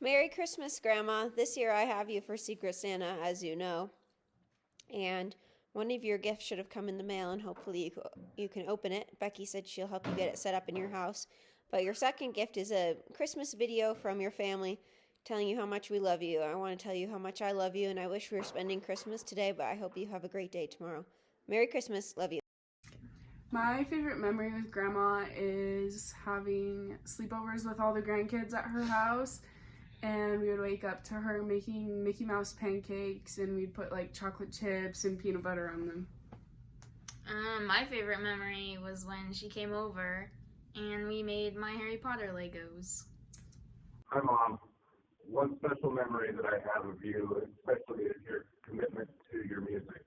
Merry Christmas, Grandma. This year I have you for Secret Santa, as you know. And one of your gifts should have come in the mail, and hopefully you can open it. Becky said she'll help you get it set up in your house. But your second gift is a Christmas video from your family telling you how much we love you. I want to tell you how much I love you, and I wish we were spending Christmas today, but I hope you have a great day tomorrow. Merry Christmas. Love you. My favorite memory with Grandma is having sleepovers with all the grandkids at her house, and we would wake up to her making Mickey Mouse pancakes, and we'd put like chocolate chips and peanut butter on them. My favorite memory was when she came over and we made my Harry Potter Legos. Hi, Mom. One special memory that I have of you, especially, is your commitment to your music.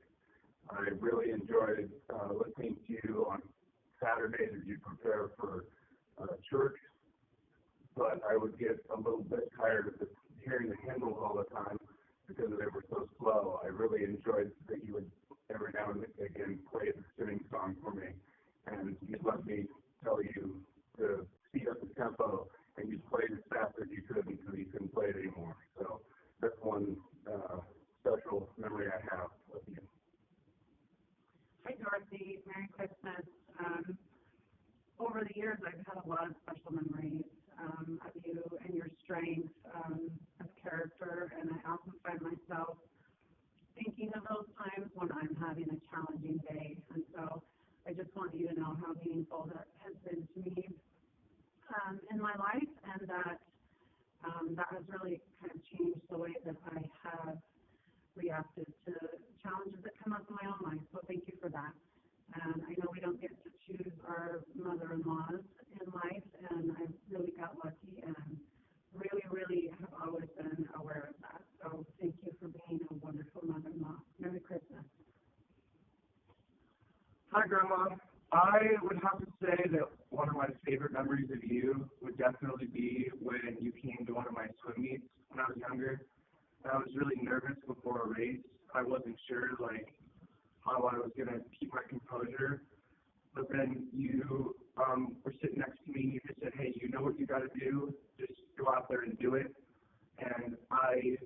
I really enjoyed listening to you on Saturdays as you prepare for church, but I would get a little bit tired of hearing the hymnals all the time because they were so slow. I really enjoyed that you would every now and again play the singing song for me, and you'd let me tell you to speed up the tempo, and you'd play as fast as you could until you couldn't play it anymore. So that's one special memory I have of you. Hi, Dorothy. Merry Christmas. Over the years, I've had a lot of special memories of you and your strength of character, and I often find myself thinking of those times when I'm having a challenging day. And so I just want you to know how meaningful that has been to me in my life, and that that has really kind of changed the way that I have reacted to challenges that come up in my own life. So thank you for that. And I know we don't get to choose our mother-in-laws in life, and I really got lucky and really have always been aware of that. So thank you for being a wonderful mother-in-law. Merry Christmas. Hi, Grandma. I would have to say that one of my favorite memories of you would definitely be when you came to one of my swim meets when I was younger. I was really nervous before a race. I wasn't sure, how I was going to keep my composure. But then you were sitting next to me, and you just said, hey, you know what you got to do. Just go out there and do it. And I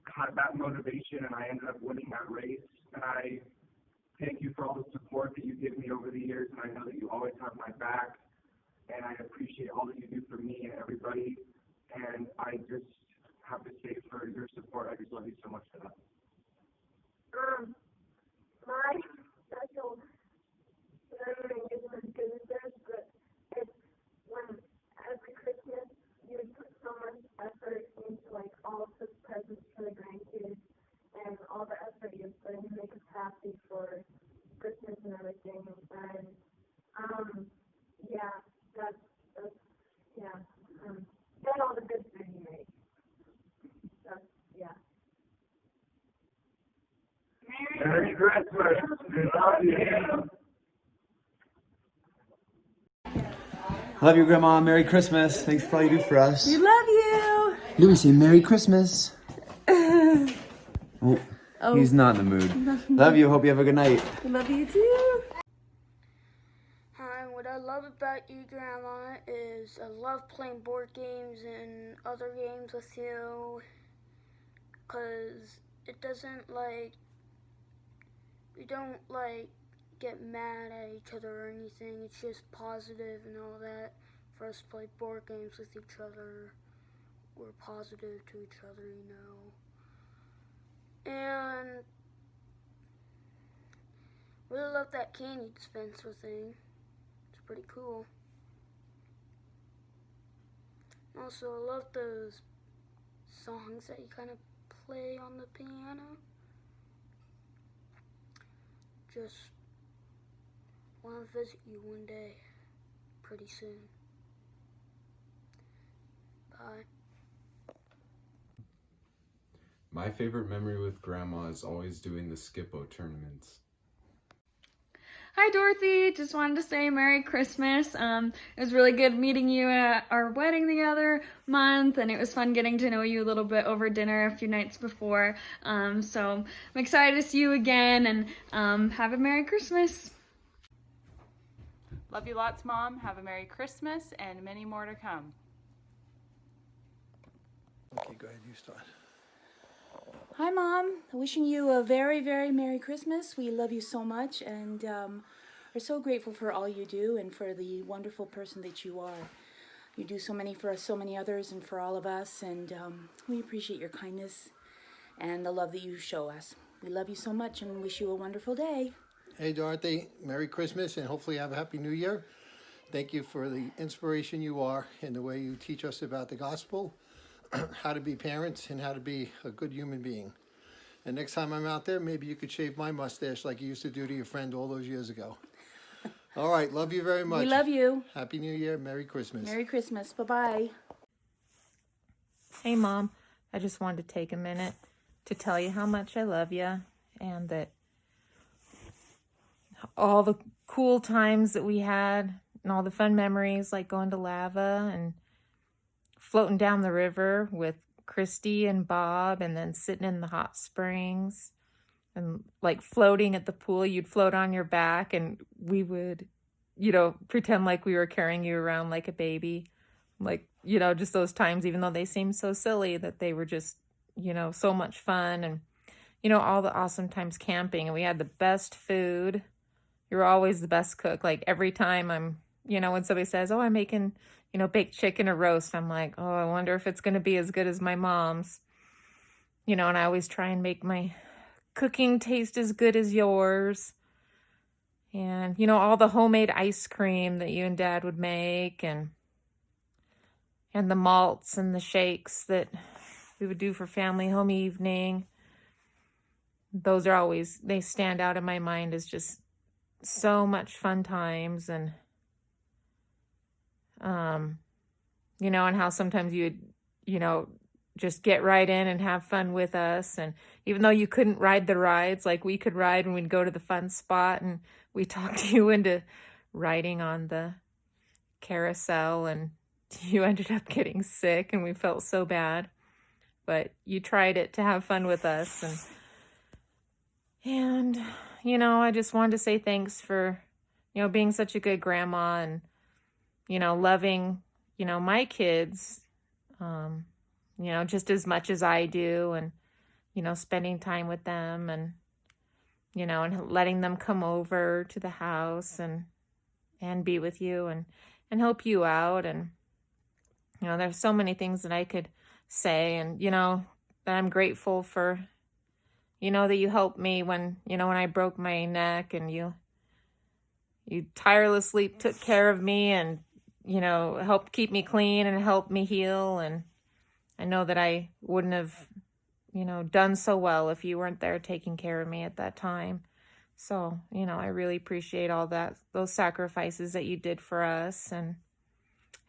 had that motivation, and I ended up winning that race. And I thank you for all the support that you give me over the years, and I know that you always have my back. And I appreciate all that you do for me and everybody. And I just have to say for your support, I just love you so much for that. My special memory isn't as good as theirs, but it's when every Christmas you would put so much effort into all of the presents for the grandkids and all the effort you put in to make us happy for Christmas and everything. And and all the good food you make. Merry Christmas. We love you. Love you, Grandma. Merry Christmas. Thanks for all you do for us. We love you. Louis, say Merry Christmas. Oh, he's not in the mood. Love you. Hope you have a good night. Love you too. Hi, what I love about you, Grandma, is I love playing board games and other games with you, because it doesn't, we don't, get mad at each other or anything. It's just positive and all that. For us to play board games with each other, we're positive to each other, And really love that candy dispenser thing. It's pretty cool. Also, I love those songs that you kind of play on the piano. Just want to visit you one day, pretty soon. Bye. My favorite memory with Grandma is always doing the Skip-Bo tournaments. Hi Dorothy, just wanted to say Merry Christmas. It was really good meeting you at our wedding the other month, and it was fun getting to know you a little bit over dinner a few nights before. So I'm excited to see you again, and have a Merry Christmas. Love you lots, Mom. Have a Merry Christmas and many more to come. Okay, go ahead, you start. Hi, Mom. Wishing you a very, very Merry Christmas. We love you so much and are so grateful for all you do and for the wonderful person that you are. You do so many for us, so many others, and for all of us, and we appreciate your kindness and the love that you show us. We love you so much and wish you a wonderful day. Hey, Dorothy, Merry Christmas and hopefully have a Happy New Year. Thank you for the inspiration you are and the way you teach us about the gospel, how to be parents, and how to be a good human being. And next time I'm out there, maybe you could shave my mustache like you used to do to your friend all those years ago. All right, love you very much. We love you. Happy New Year, Merry Christmas. Merry Christmas. Bye-bye. Hey, Mom. I just wanted to take a minute to tell you how much I love you and that all the cool times that we had and all the fun memories like going to Lava and floating down the river with Christy and Bob and then sitting in the hot springs and like floating at the pool. You'd float on your back and we would, pretend like we were carrying you around like a baby. Like, just those times, even though they seemed so silly, that they were just, so much fun. And, all the awesome times camping. And we had the best food. You were always the best cook. Like every time I'm, when somebody says, oh, I'm making, baked chicken or roast, I'm like, oh, I wonder if it's going to be as good as my mom's. And I always try and make my cooking taste as good as yours. And, all the homemade ice cream that you and Dad would make and the malts and the shakes that we would do for family home evening. Those are always, they stand out in my mind as just so much fun times. And, and how sometimes you would, just get right in and have fun with us. And even though you couldn't ride the rides like we could ride when we'd go to the fun spot, and we talked you into riding on the carousel, and you ended up getting sick and we felt so bad, but you tried it to have fun with us. And I just wanted to say thanks for, being such a good grandma and, loving, my kids, just as much as I do, and, spending time with them and, and letting them come over to the house and be with you and help you out. And, there's so many things that I could say and, that I'm grateful for, that you helped me when I broke my neck, and you tirelessly took care of me and, helped keep me clean and helped me heal. And I know that I wouldn't have, done so well if you weren't there taking care of me at that time. So, I really appreciate all those sacrifices that you did for us. And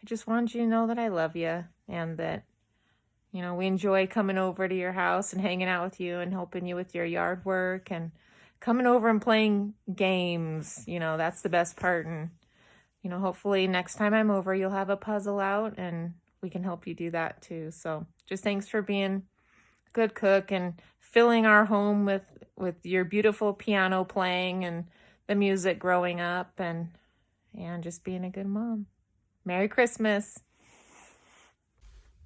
I just wanted you to know that I love you and that, we enjoy coming over to your house and hanging out with you and helping you with your yard work and coming over and playing games. That's the best part. And, hopefully next time I'm over, you'll have a puzzle out and we can help you do that too. So just thanks for being a good cook and filling our home with your beautiful piano playing and the music growing up and just being a good mom. Merry Christmas.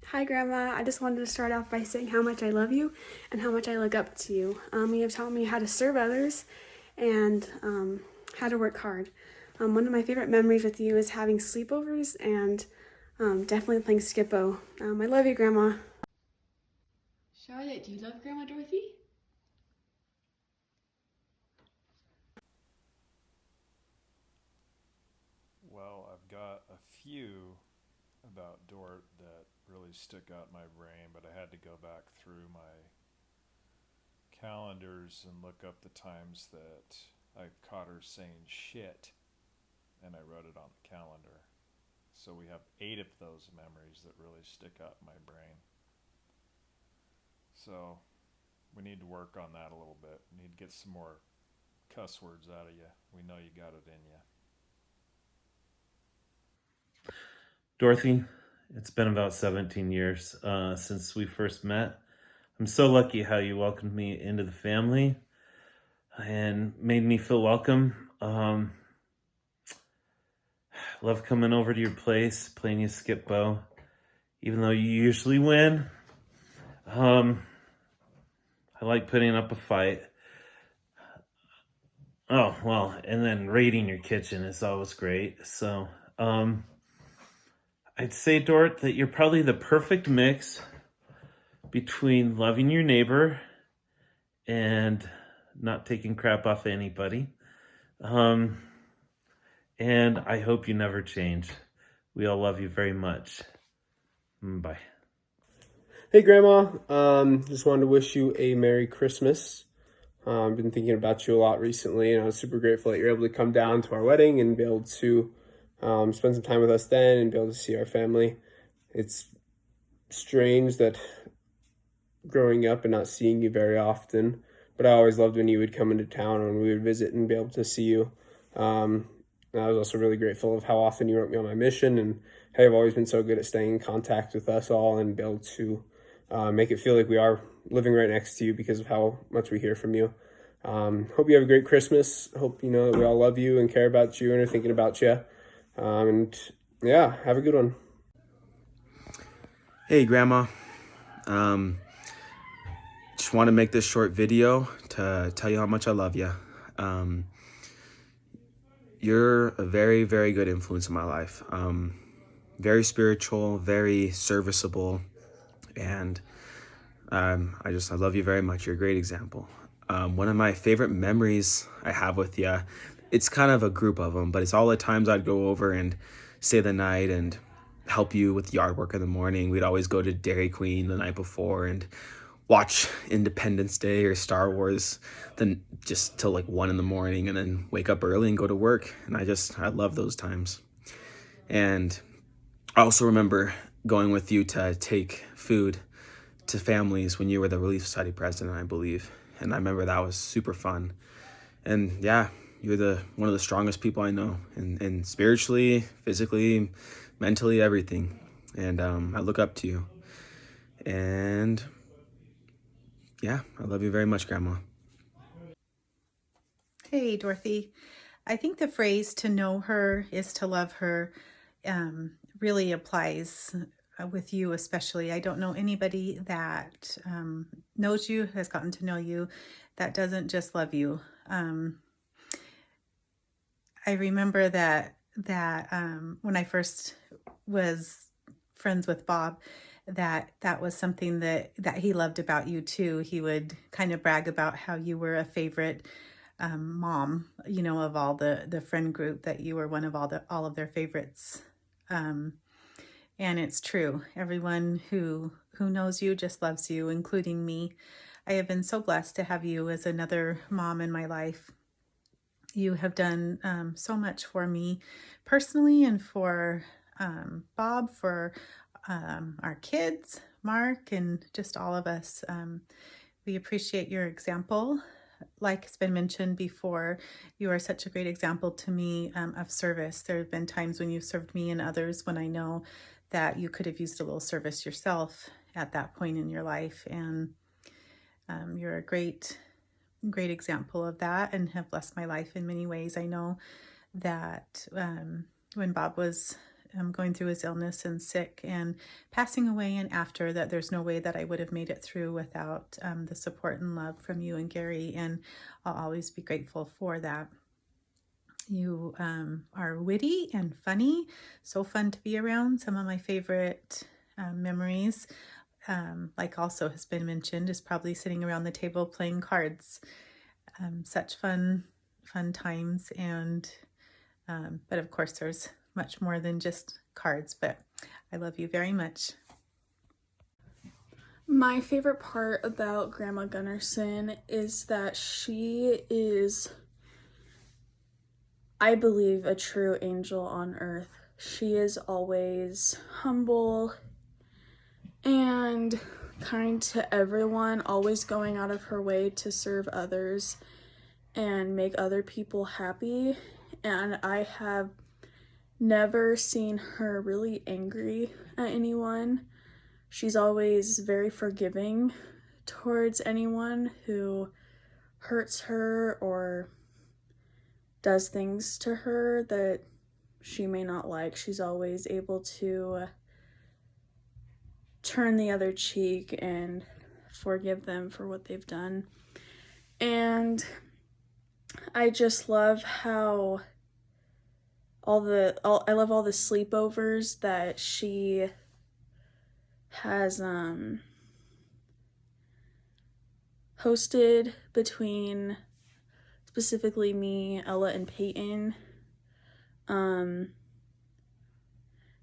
Hi, Grandma. I just wanted to start off by saying how much I love you and how much I look up to you. You have taught me how to serve others and how to work hard. One of my favorite memories with you is having sleepovers and definitely playing Skip-Bo. I love you, Grandma. Charlotte, do you love Grandma Dorothy? Well, I've got a few about Dort that really stick out in my brain, but I had to go back through my calendars and look up the times that I caught her saying shit, and I wrote it on the calendar. So we have 8 of those memories that really stick out in my brain. So we need to work on that a little bit. We need to get some more cuss words out of you. We know you got it in you. Dorothy, it's been about 17 years since we first met. I'm so lucky how you welcomed me into the family and made me feel welcome. Love coming over to your place, playing you Skip-Bo. Even though you usually win, I like putting up a fight. Oh, well, and then raiding your kitchen is always great. So, I'd say, Dort, that you're probably the perfect mix between loving your neighbor and not taking crap off anybody. And I hope you never change. We all love you very much. Bye. Hey, Grandma. Just wanted to wish you a Merry Christmas. I've been thinking about you a lot recently, and I was super grateful that you're able to come down to our wedding and be able to spend some time with us then and be able to see our family. It's strange that growing up and not seeing you very often, but I always loved when you would come into town and we would visit and be able to see you. And I was also really grateful of how often you wrote me on my mission and how you've always been so good at staying in contact with us all and be able to make it feel like we are living right next to you because of how much we hear from you. Hope you have a great Christmas. Hope you know that we all love you and care about you and are thinking about you. And yeah, have a good one. Hey, Grandma. Just want to make this short video to tell you how much I love you. You're a very, very good influence in my life. Very spiritual, very serviceable, and I love you very much. You're a great example. One of my favorite memories I have with you, it's kind of a group of them, but it's all the times I'd go over and stay the night and help you with yard work in the morning. We'd always go to Dairy Queen the night before and watch Independence Day or Star Wars then just till like 1 a.m. and then wake up early and go to work. And I love those times. And I also remember going with you to take food to families when you were the Relief Society president, I believe. And I remember that was super fun. And yeah, you're one of the strongest people I know, and spiritually, physically, mentally, everything. And I look up to you. And yeah, I love you very much, Grandma. Hey, Dorothy. I think the phrase "to know her is to love her" really applies with you especially. I don't know anybody that knows you, has gotten to know you, that doesn't just love you. I remember that when I first was friends with Bob, that was something that he loved about you too. He would kind of brag about how you were a favorite mom, you know, of all the friend group, that you were one of all of their favorites. And it's true. Everyone who knows you just loves you, including me. I have been so blessed to have you as another mom in my life. You have done so much for me personally and for Bob, for our kids, Mark, and just all of us. We appreciate your example. Like has been mentioned before, you are such a great example to me of service. There have been times when you've served me and others when I know that you could have used a little service yourself at that point in your life. And you're a great example of that and have blessed my life in many ways. I know that when Bob was going through his illness and sick and passing away and after that, there's no way that I would have made it through without the support and love from you and Gary, and I'll always be grateful for that. You are witty and funny, so fun to be around. Some of my favorite memories, like also has been mentioned, is probably sitting around the table playing cards. Such fun times, and but of course there's much more than just cards, but I love you very much. My favorite part about Grandma Gunnarsson is that she is, I believe, a true angel on earth. She is always humble and kind to everyone, always going out of her way to serve others and make other people happy. And I have never seen her really angry at anyone. She's always very forgiving towards anyone who hurts her or does things to her that she may not like. She's always able to turn the other cheek and forgive them for what they've done. And I just love how I love all the sleepovers that she has hosted between specifically me, Ella, and Peyton.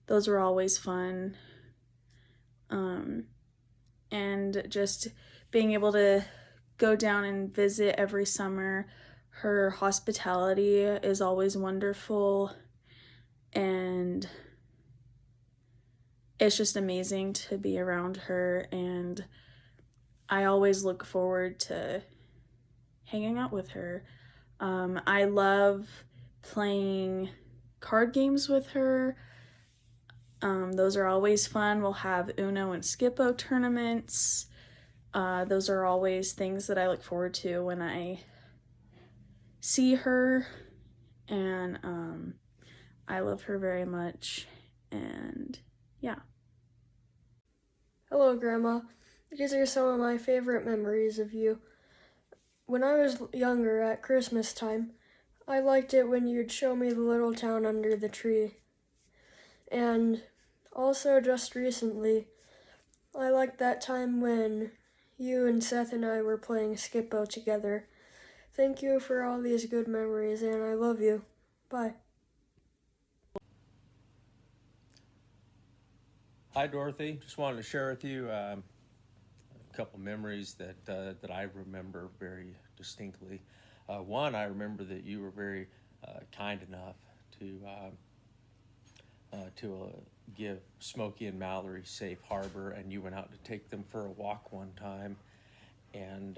Those were always fun. And just being able to go down and visit every summer. Her hospitality is always wonderful, and it's just amazing to be around her, and I always look forward to hanging out with her. I love playing card games with her. Those are always fun. We'll have Uno and Skip-Bo tournaments. Those are always things that I look forward to when I see her, and I love her very much, and yeah. Hello, Grandma. These are some of my favorite memories of you. When I was younger at Christmas time, I liked it when you'd show me the little town under the tree. And also just recently, I liked that time when you and Seth and I were playing Skip-Bo together. Thank you for all these good memories, and I love you. Bye. Hi, Dorothy. Just wanted to share with you a couple memories that I remember very distinctly. One, I remember that you were very kind enough to give Smokey and Mallory safe harbor, and you went out to take them for a walk one time, and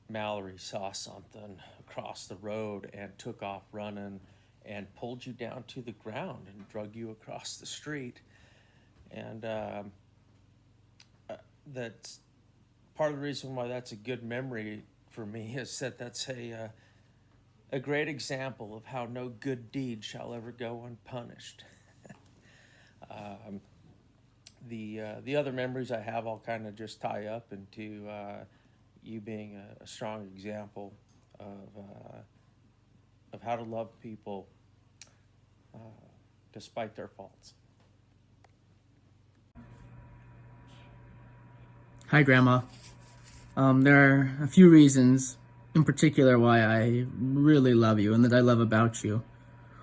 Mallory saw something across the road and took off running and pulled you down to the ground and drug you across the street. And that's part of the reason why that's a good memory for me, is that that's a great example of how no good deed shall ever go unpunished. The other memories I have all kind of just tie up into you being a strong example of how to love people despite their faults. Hi, Grandma. There are a few reasons in particular why I really love you and that I love about you.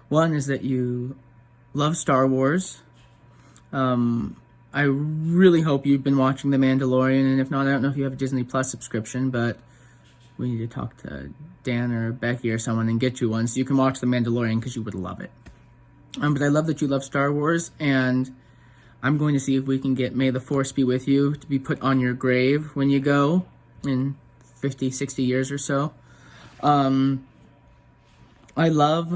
One is that you love Star Wars. I really hope you've been watching The Mandalorian, and if not, I don't know if you have a Disney Plus subscription, but we need to talk to Dan or Becky or someone and get you one so you can watch The Mandalorian, because you would love it. But I love that you love Star Wars, and I'm going to see if we can get May the Force Be With You to be put on your grave when you go in 50, 60 years or so. I love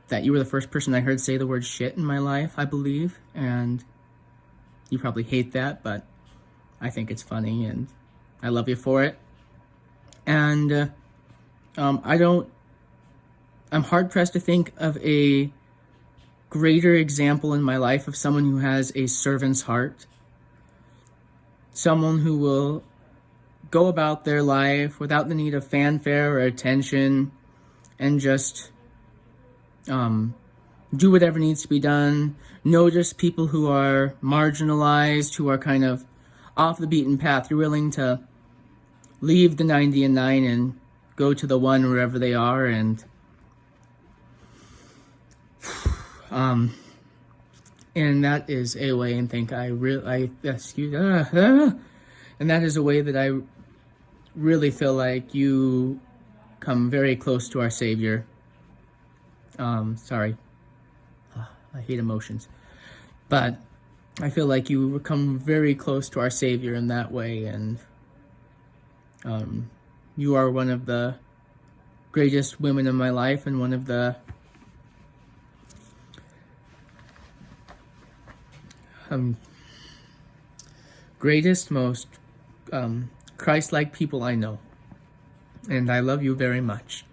that you were the first person I heard say the word shit in my life, I believe, and you probably hate that, but I think it's funny, and I love you for it. And I'm hard-pressed to think of a greater example in my life of someone who has a servant's heart. Someone who will go about their life without the need of fanfare or attention and just do whatever needs to be done. Notice people who are marginalized, who are kind of off the beaten path. You're willing to leave the 90 and 9 and go to the 1 wherever they are, and that is a way, and and that is a way that I really feel like you come very close to our Savior. Sorry. I hate emotions. But I feel like you come very close to our Savior in that way, and you are one of the greatest women in my life and one of the greatest, most Christ-like people I know. And I love you very much.